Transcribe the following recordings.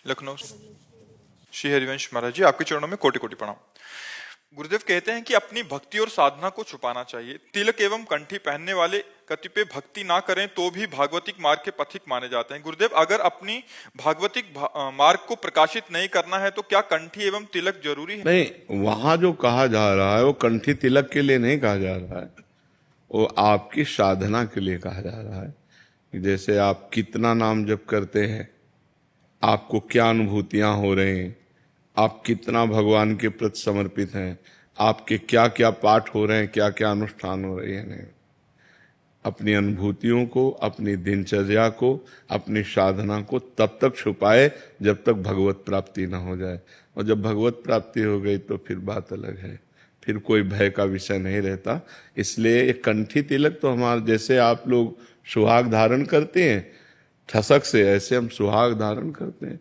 लखनऊ। श्री हरिवंश महाराज जी, आपके चरणों में कोटि कोटि प्रणाम। गुरुदेव कहते हैं कि अपनी भक्ति और साधना को छुपाना चाहिए। तिलक एवं कंठी पहनने वाले कतिपय भक्ति ना करें तो भी भागवतिक मार्ग के पथिक माने जाते हैं। गुरुदेव, अगर अपनी भागवतिक मार्ग को प्रकाशित नहीं करना है तो क्या कंठी एवं तिलक जरूरी है? नहीं, वहां जो कहा जा रहा है वो कंठी तिलक के लिए नहीं कहा जा रहा है, वो आपकी साधना के लिए कहा जा रहा है। जैसे आप कितना नाम जप करते हैं, आपको क्या अनुभूतियां हो रही हैं, आप कितना भगवान के प्रति समर्पित हैं, आपके क्या क्या पाठ हो रहे हैं, क्या क्या अनुष्ठान हो रहे हैं। नहीं, अपनी अनुभूतियों को, अपनी दिनचर्या को, अपनी साधना को तब तक छुपाए जब तक भगवत प्राप्ति ना हो जाए। और जब भगवत प्राप्ति हो गई तो फिर बात अलग है, फिर कोई भय का विषय नहीं रहता। इसलिए एक कंठी तिलक तो हमारे जैसे आप लोग सुहाग धारण करते हैं ठसक से, ऐसे हम सुहाग धारण करते हैं।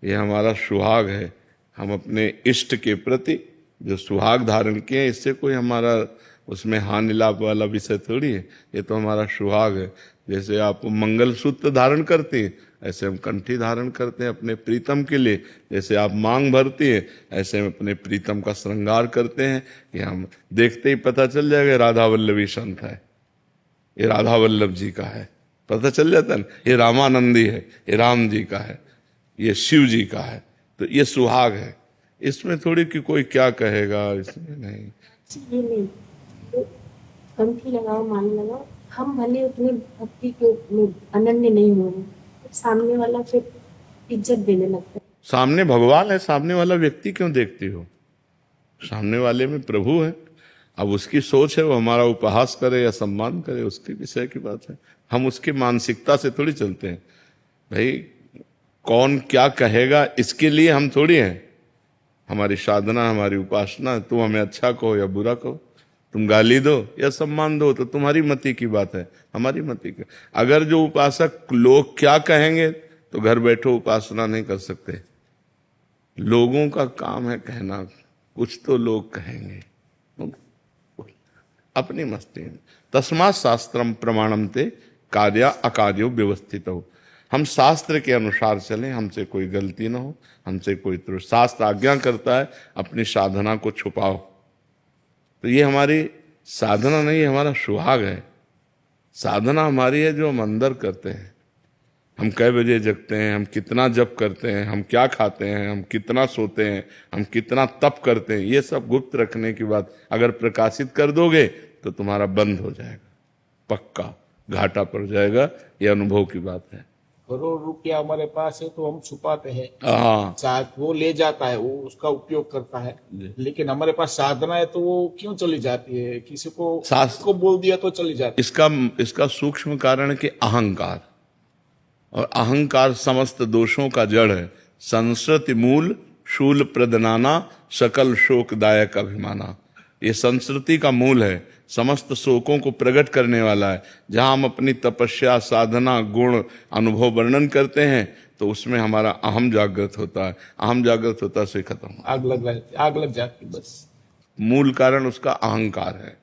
ये हमारा सुहाग है। हम अपने इष्ट के प्रति जो सुहाग धारण किए हैं, इससे कोई हमारा उसमें हानि लाभ वाला विषय थोड़ी है। ये तो हमारा सुहाग है। जैसे आप मंगलसूत्र धारण करते हैं, ऐसे हम कंठी धारण करते हैं अपने प्रीतम के लिए। जैसे आप मांग भरती हैं, ऐसे हम अपने प्रीतम का श्रृंगार करते हैं। ये हम देखते ही पता चल जाएगा राधा वल्लभी संत है, ये राधा वल्लभ जी का है, पता चल जाता है। ये रामानंदी है, ये राम जी का है, ये शिव जी का है। तो ये सुहाग है, इसमें थोड़ी कि कोई क्या कहेगा, इसमें नहीं। कंठी लगाओ, मान लगाओ, हम भले उतने भक्ति के अनन्य नहीं हो रहे, सामने वाला फिर इज्जत देने लगता है। सामने भगवान है, सामने वाला व्यक्ति क्यों देखती हो? सामने वाले में प्रभु है। अब उसकी सोच है, वो हमारा उपहास करे या सम्मान करे, उसके विषय की बात है। हम उसकी मानसिकता से थोड़ी चलते हैं। भाई कौन क्या कहेगा इसके लिए हम थोड़ी हैं। हमारी साधना, हमारी उपासना, तुम हमें अच्छा कहो या बुरा कहो, तुम गाली दो या सम्मान दो, तो तुम्हारी मति की बात है, हमारी मति की। अगर जो उपासक लोग क्या कहेंगे तो घर बैठो उपासना नहीं कर सकते। लोगों का काम है कहना, कुछ तो लोग कहेंगे, अपनी मस्ती में। तस्मात् शास्त्रम प्रमाणम ते कार्य अकार्यो व्यवस्थित हो। हम शास्त्र के अनुसार चलें, हमसे कोई गलती ना हो, हमसे कोई त्रुटि। शास्त्र आज्ञा करता है अपनी साधना को छुपाओ, तो ये हमारी साधना नहीं, हमारा सुहाग है। साधना हमारी है जो हम अंदर करते हैं। हम कै बजे जगते हैं, हम कितना जप करते हैं, हम क्या खाते हैं, हम कितना सोते हैं, हम कितना तप करते हैं, ये सब गुप्त रखने की बात अगर प्रकाशित कर दोगे तो तुम्हारा बंद हो जाएगा, पक्का घाटा पड़ जाएगा। ये अनुभव की बात है। करोड़ रुपया हमारे पास है तो हम छुपाते हैं, हाँ, चाहे वो ले जाता है, वो उसका उपयोग करता है, लेकिन हमारे पास साधना है तो वो क्यों चली जाती है? किसी को बोल दिया तो चली जाती है। इसका सूक्ष्म कारण कि अहंकार, और अहंकार समस्त दोषों का जड़ है। संस्कृति मूल शूल प्रदनाना सकल शोकदायक अभिमाना। ये संस्कृति का मूल है, समस्त शोकों को प्रकट करने वाला है। जहां हम अपनी तपस्या, साधना, गुण, अनुभव वर्णन करते हैं तो उसमें हमारा अहम जागृत होता है। अहम जागृत होता से खत्म, आग लग जाती बस। मूल कारण उसका अहंकार है।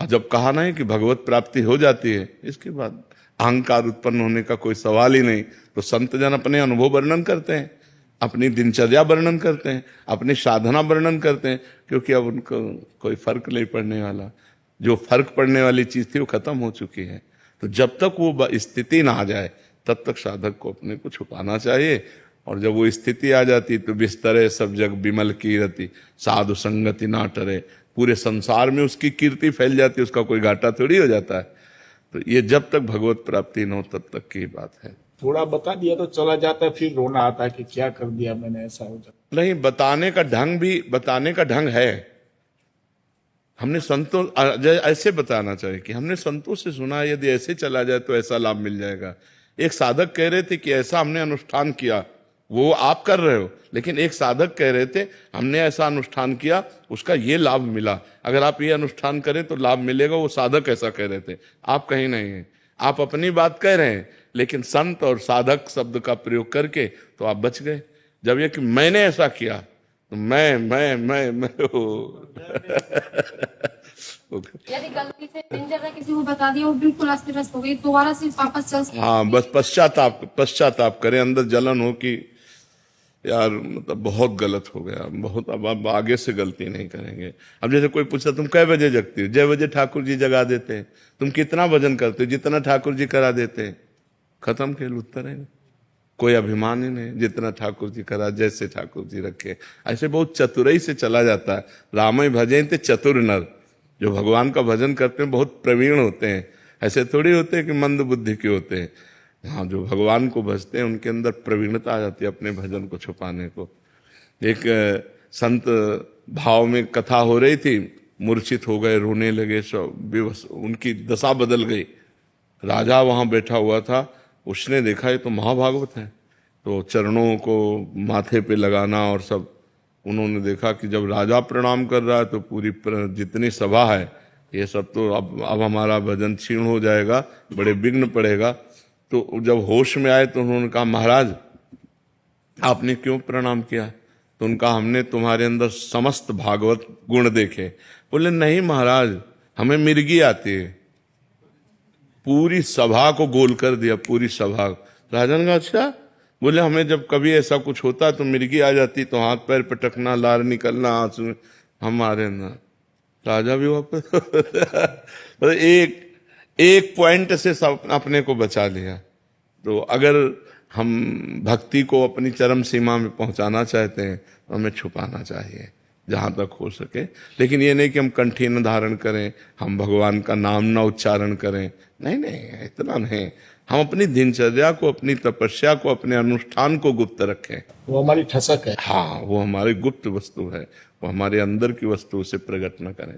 और जब कहा नहीं कि भगवत प्राप्ति हो जाती है, इसके बाद अहंकार उत्पन्न होने का कोई सवाल ही नहीं। तो संत जन अपने अनुभव वर्णन करते हैं, अपनी दिनचर्या वर्णन करते हैं, अपनी साधना वर्णन करते हैं, क्योंकि अब उनको कोई फर्क नहीं पड़ने वाला। जो फर्क पड़ने वाली चीज थी वो खत्म हो चुकी है। तो जब तक वो स्थिति ना आ जाए तब तक साधक को अपने को छुपाना चाहिए। और जब वो स्थिति आ जाती तो बिस्तरे सब जग विमल कीर्ति, साधु संगति ना टरे। पूरे संसार में उसकी कीर्ति फैल जाती, उसका कोई घाटा थोड़ी हो जाता है। तो ये जब तक भगवत प्राप्ति न हो तब तक की बात है। थोड़ा बता दिया तो चला जाता है, फिर रोना आता है कि क्या कर दिया मैंने, ऐसा हो जाता। नहीं, बताने का ढंग भी बताने का ढंग है। हमने संतों ऐसे बताना चाहिए कि हमने संतों से सुना, यदि ऐसे चला जाए तो ऐसा लाभ मिल जाएगा। एक साधक कह रहे थे कि ऐसा हमने अनुष्ठान किया, वो आप कर रहे हो, लेकिन एक साधक कह रहे थे हमने ऐसा अनुष्ठान किया, उसका ये लाभ मिला। अगर आप ये अनुष्ठान करें तो लाभ मिलेगा। वो साधक ऐसा कह रहे थे, आप कहीं नहीं है। आप अपनी बात कह रहे हैं, लेकिन संत और साधक शब्द का प्रयोग करके तो आप बच गए। जब ये कि मैंने ऐसा किया तो मैं यदि गलती से दिनचर्या किसी को बता दिया, वो बिल्कुल अस्त व्यस्त हो गई, दोबारा से वापस चल। हाँ, बस पश्चाताप करें, अंदर जलन हो कि यार मतलब बहुत गलत हो गया, बहुत, अब आगे से गलती नहीं करेंगे। अब जैसे कोई पूछता तुम कै बजे जगती हो, 6 बजे ठाकुर जी जगा देते हैं। तुम कितना भजन करते हो, जितना ठाकुर जी करा देते हैं। खत्म खेल, उत्तर है। कोई अभिमान ही नहीं, जितना ठाकुर जी करा, जैसे ठाकुर जी रखे। ऐसे बहुत चतुराई से चला जाता है। रामय भजन ते चतुर नर, जो भगवान का भजन करते हैं बहुत प्रवीण होते हैं। ऐसे थोड़ी होते हैं कि मंद बुद्धि के होते हैं। हाँ, जो भगवान को भजते हैं उनके अंदर प्रवीणता आ जाती है अपने भजन को छुपाने को। एक संत भाव में कथा हो रही थी, मूर्छित हो गए, रोने लगे, सब बेबस, उनकी दशा बदल गई। राजा वहां बैठा हुआ था, उसने देखा ये तो महाभागवत है, तो चरणों को माथे पे लगाना और सब। उन्होंने देखा कि जब राजा प्रणाम कर रहा है तो पूरी जितनी सभा है ये सब तो अब हमारा भजन क्षीण हो जाएगा, बड़े विघ्न पड़ेगा। तो जब होश में आए तो उन्होंने कहा महाराज आपने क्यों प्रणाम किया? तो उनका हमने तुम्हारे अंदर समस्त भागवत गुण देखे। बोले नहीं महाराज, हमें मिर्गी आती है। पूरी सभा को गोल कर दिया, पूरी सभा। राजा ने कहा अच्छा? बोले हमें जब कभी ऐसा कुछ होता तो मिर्गी आ जाती, तो हाथ पैर पटकना, लार निकलना आंसू हमारे अंदर। राजा भी वापस एक पॉइंट से सब अपने को बचा लिया। तो अगर हम भक्ति को अपनी चरम सीमा में पहुंचाना चाहते हैं तो हमें छुपाना चाहिए जहां तक हो सके। लेकिन ये नहीं कि हम कंठी न धारण करें, हम भगवान का नाम न उच्चारण करें, नहीं नहीं, इतना नहीं। हम अपनी दिनचर्या को, अपनी तपस्या को, अपने अनुष्ठान को गुप्त रखें। वो हमारी ठसक है। हाँ, वो हमारी गुप्त वस्तु है, वो हमारे अंदर की वस्तु, उसे प्रकट न करें।